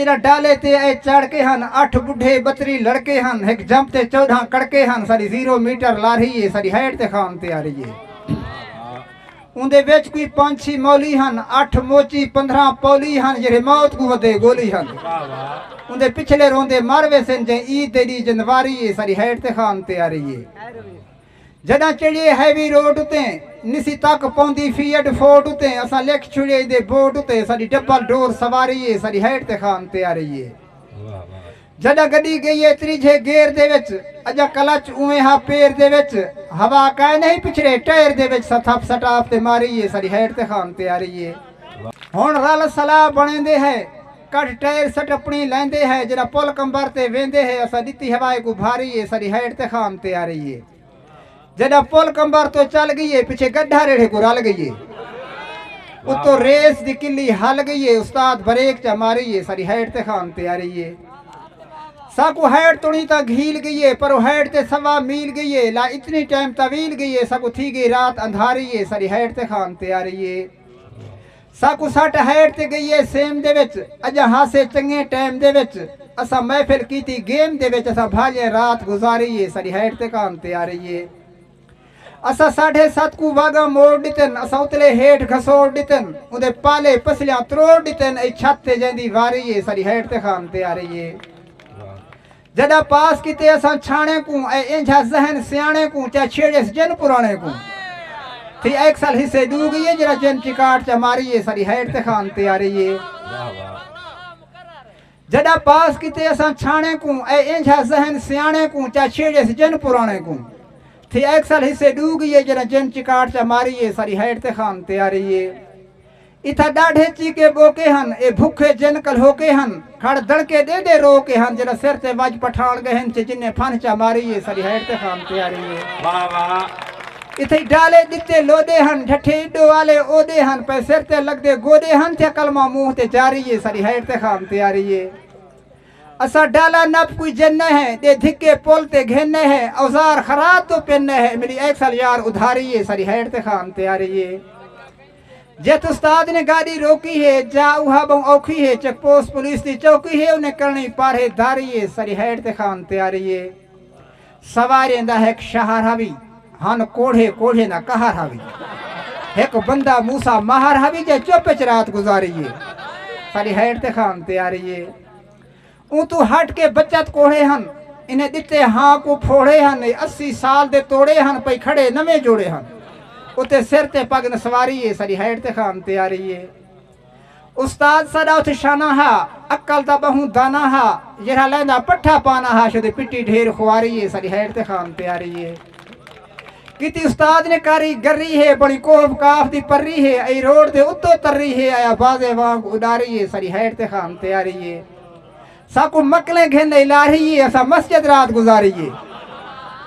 جڑا ڈالے تے اے چڑھ کے ہن 8 بڈھے 32 لڑکے ہن ایک جمپ تے 14 کڑکے ہن ساری 0 میٹر لا رہی ہے ساری ہائٹ تے خان تے آ رہی ہے اندے وچ کوئی 5-6 مولی ہن 8 موچی 15 پولی ہن جڑے موت کو ودے گولی ہن اندے پچھلے روندے ماروے سن جے عید دی جنواری ہے ساری ہائٹ تے خان تے آ رہی ہے جڑا چڑھے ہیوی روڈ تے نسی تک پوندی فیٹ فورٹ تے اساں لکھ چھڑے دے بورڈ تے ساری ڈبل ڈور سواری ہے ساری ہائٹ تے خان تے آ رہی ہے جڑا گڈی گئی ہے تریجے گیئر دے وچ اجا کلچ اویں ہا پیر دے وچ ہوا کائے نہیں پچھڑے ٹائر دے وچ ستھپ سٹاپ تے ماری ہے ساری ہائٹ تے خان تے آ رہی ہے ہن رل صلاح بنیندے ہے کٹ ٹائر سٹ اپنی لیندے ہے جڑا پل کمبر تے ویندے ہے اساں دتی ہوائے کو بھاری ہے ساری ہائٹ تے خان تے آ رہی ہے جڑا پل کمبر تو چل گئی ہے پیچھے گڈھا ریڑھے کو رل گئی ہے اتو ریس دی کلی ہل گئی ہے استاد بریک چا ماری ہے ساری ہائٹ تے خان تے آ رہی ہے ساکو ہائٹ تونی تا گھیل گئی ہے پر ہائٹ تے سوا میل گئی ہے لا اتنی ٹائم طویل گئی ہے ساکو تھی گئی رات اندھاری ہے ساری ہائٹ تے خان تے آ رہی ہے ساکو سٹ ہائٹ تے گئی ہے سیم دے وچ اجا ہاسے چنگے ٹائم دے وچ اسا محفل کیتی گیم دے وچ اسا بھاجے رات گزاری ہے ساری ہائٹ تے خان تے آ رہی ہے اسا 7:30 کو واگا موڑ ڈتن اسا اتلے ہیٹ گھسوڑ ڈتن اندے پالے پسلیاں تروڑ ڈتن اے چھت تے جیندی واری ہے ساری ہائٹ تے خان تے آ رہی ہے جڑا پاس کیتے اساں چھانے کو اے انجھا ذہن سیانے کو چا چھیڑے جن پرانے کو تھی 1 سال حصے دو گئی ہے جڑا جن چکاٹ چا ماری ہے ساری ہائٹ تے خان تے آ رہی ہے جڑا پاس کیتے اساں چھانے کو اے انجھا ذہن سیانے کو چا چھیڑے جن پرانے کو تھی 1 سال حصے دو گئی ہے جڑا جن چکاٹ چا ماری ہے ساری ہائٹ تے خان تے آ رہی ہے اتھا ڈاڑھے چیکے بوکے ہن اے بھوکے جن کل ہوکے ہن کھڑ دڑکے دے دے روکے ہن جڑا سر تے وج پٹھان گہن چے جننے پھن چا ماری ہے ساری ہائٹ تے خان تے آ رہی ہے واہ واہ اتھے ڈالے دتے لودے ہن ڈھٹھے اڈو والے اودے ہن پہ سر تے لگ دے گودے ہن تھے کلمہ منہ تے جاری ہے ساری ہائٹ تے خان تے آ رہی ہے اسا ڈالا نپ کوئی جننے ہے دے دھکے پول تے گھننے ہے اوزار خراب تو پننے ہے میری 1 سال یار ادھاری ہے ساری ہائٹ تے خان تے آ رہی ہے جت استاد نے گاڑی روکی ہے جا اوہا بوں اوکھی ہے چیک پوسٹ پولیس دی چوکی ہے انہیں کرنی پارے داری ہے ساری ہائٹ تے خان تے آ رہی ہے سواریں دا ایک شہر ہوی ہن کوڑھے کوڑھے نہ کہار ہوی ایک بندہ موسیٰ مہار ہوی جے چوپچ رات گزاری ہے ساری ہائٹ تے خان تے آ رہی ہے اون تو ہٹ کے بچت کوڑھے ہن انہیں دتے ہاں کو پھوڑے ہن 80 سال دے توڑے ہن پئی کھڑے نویں جوڑے ہن اتے سر تے پگ نسواری ہے ساری ہائٹ تے خان تے آ رہی ہے استاد سدا اتھے شانہ ہا عقل تا بہوں دانا ہا جرہا لیندا پٹھا پانا ہا شدے پٹی ڈھیر خواری ہے ساری ہائٹ تے خان تے آ رہی ہے کیتی استاد نے کاری گری ہے بڑی کوف کاف دی پری ہے ای روڈ دے اتو تری ہے آیا بازے وانگ اڈاری ہے ساری ہائٹ تے خان تے آ رہی ہے ساکو مکلیں گھنے لاری ہے اسا مسجد رات گزاری ہے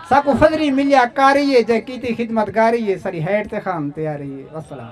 ساکو فضری ملیا کاری ہے جے کیتی خدمت گاری ہے ساری ہائٹ تے خان تے آ رہی ہے والسلام